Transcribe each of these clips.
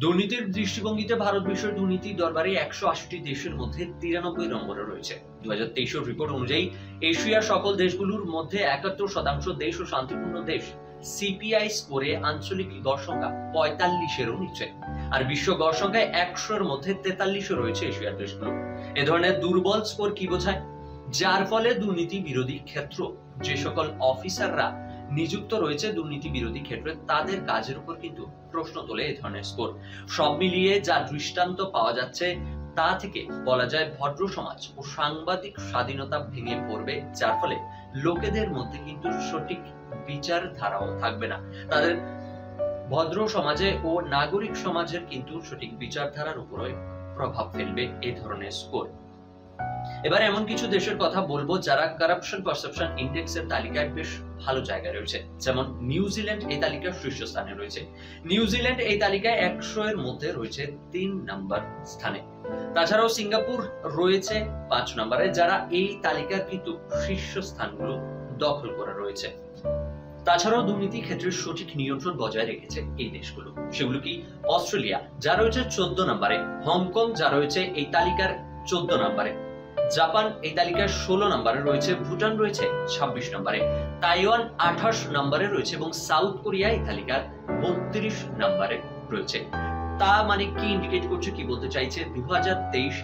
দুর্নীতির দৃষ্টিভঙ্গিতে ভারত বিশ্বের দুর্নীতি দরবারে 180টি দেশের মধ্যে 93 নম্বরে রয়েছে। 2023 রিপোর্ট অনুযায়ী এশিয়ার সকল দেশগুলোর মধ্যে 71% দেশ ও শান্তিপূর্ণ দেশ। সিপিআই স্কোরে আঞ্চলিক গড় সংখ্যা 45-এরও নিচে, আর বিশ্ব গড় সংখ্যায় 100-এর মধ্যে 43-এ রয়েছে এশিয়ার দেশগুলো। এ ধরনের দুর্বল স্কোর কি বোঝায়? যার ফলে দুর্নীতি বিরোধী ক্ষেত্র যে সকল অফিসাররা নিযুক্ত রয়েছে দুর্নীতি বিরোধী ক্ষেত্রে তাদের কাজের উপর কিন্তু প্রশ্ন তোলে এই ধরনের স্কোর। সব মিলিয়ে যা দৃষ্টান্ত পাওয়া যাচ্ছে তা থেকে বলা যায় ভদ্র সমাজ ও সাংবাদিক স্বাধীনতা ভেঙে পড়বে, যার ফলে লোকেদের মধ্যে কিন্তু সঠিক বিচার ধারাও থাকবে না। তাদের ভদ্র সমাজে ও নাগরিক সমাজের কিন্তু সঠিক বিচারধারার উপরে প্রভাব ফেলবে এই ধরনের স্কোর। এবার এমন কিছু দেশের কথা বলবো যারা কারাপশন পারসেপশন ইন্ডেক্সের তালিকায় বেশ ভালো জায়গায় রয়েছে। যেমন নিউজিল্যান্ড এই তালিকার শীর্ষস্থানে রয়েছে। নিউজিল্যান্ড এই তালিকায় 100-এর মধ্যে রয়েছে 3 নম্বর স্থানে। তাছাড়াও সিঙ্গাপুর রয়েছে 5 নম্বরে, যারা এই তালিকার কিন্তু শীর্ষস্থানগুলো দখল করে রয়েছে। তাছাড়াও দুর্নীতি ক্ষেত্রে সঠিক নিয়ন্ত্রণ বজায় রেখেছে এই দেশগুলো। সেগুলো কি? অস্ট্রেলিয়া যা রয়েছে 14 নম্বরে, হংকং যা রয়েছে এই তালিকার 14 নম্বরে, জাপান এই তালিকার 16 নম্বরে রয়েছে, ভুটান রয়েছে 26 নম্বরে, তাইওয়ান 28 নম্বরে রয়েছে এবং সাউথ কোরিয়া এই তালিকার 32 নম্বরে রয়েছে। তা মানে কি ইন্ডিকেট করছে, কি বলতে চাইছে? 2023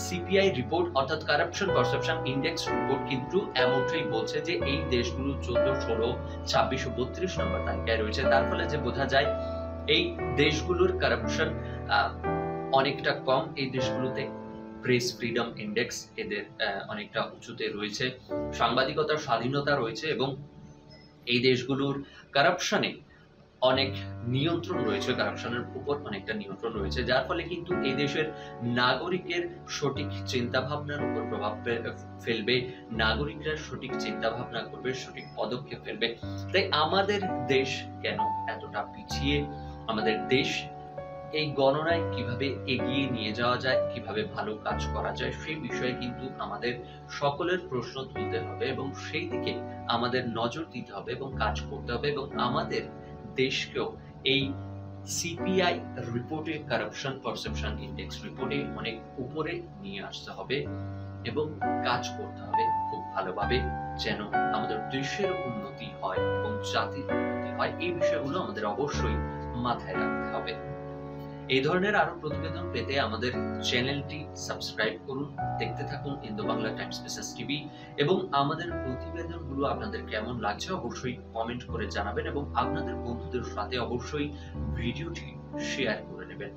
সিপিআই রিপোর্ট অর্থাৎ কারাপশন পারসেপশন ইন্ডেক্স রিপোর্ট কিন্তু এমনটাই বলছে যে এই দেশগুলো 14, 16, 26 ও 32 নম্বর তালিকায় রয়েছে। তার ফলে যে বোঝা যায় এই দেশগুলোর কারাপশন অনেকটা কম। এই দেশগুলোতে প্রেস ফ্রিডম ইন্ডেক্স এদের অনেকটা উঁচুতে রয়েছে, সাংবাদিকতার স্বাধীনতা রয়েছে এবং এই দেশগুলোর কারাপশনে অনেক নিয়ন্ত্রণ রয়েছে, কারাপশনের উপর অনেকটা নিয়ন্ত্রণ রয়েছে, যার ফলে কিন্তু এই দেশের নাগরিকের সঠিক চিন্তা ভাবনার উপর প্রভাব ফেলবে। নাগরিকরা সঠিক চিন্তা ভাবনা করবে, সঠিক পদক্ষেপ ফেলবে। তাই আমাদের দেশ কেন এতটা পিছিয়ে? আমাদের দেশ এই গণনায় কিভাবে এগিয়ে নিয়ে যাওয়া যায়, কিভাবে ভালো কাজ করা যায়, সেই বিষয়ে কিন্তু আমাদের সকলের প্রশ্ন তুলতে হবে এবং সেই দিকে আমাদের নজর দিতে হবে এবং কাজ করতে হবে এবং আমাদের দেশকেও এই সিপিআই রিপোর্টে, কারাপশন পারসেপশন ইন্ডেক্স রিপোর্টে অনেক উপরে নিয়ে আসতে হবে এবং কাজ করতে হবে খুব ভালোভাবে, যেন আমাদের দেশের উন্নতি হয় এবং জাতির উন্নতি হয়। এই বিষয়গুলো আমাদের অবশ্যই মাথায় রাখতে হবে। এই ধরনের আরো প্রতিবেদন পেতে আমাদের চ্যানেলটি সাবস্ক্রাইব করুন, দেখতে থাকুন Indo Bangla Times business TV এবং আমাদের প্রতিবেদনগুলো আপনাদের কেমন লাগছে অবশ্যই কমেন্ট করে জানাবেন এবং আপনাদের বন্ধুদের সাথে অবশ্যই ভিডিওটি শেয়ার করে নেবেন।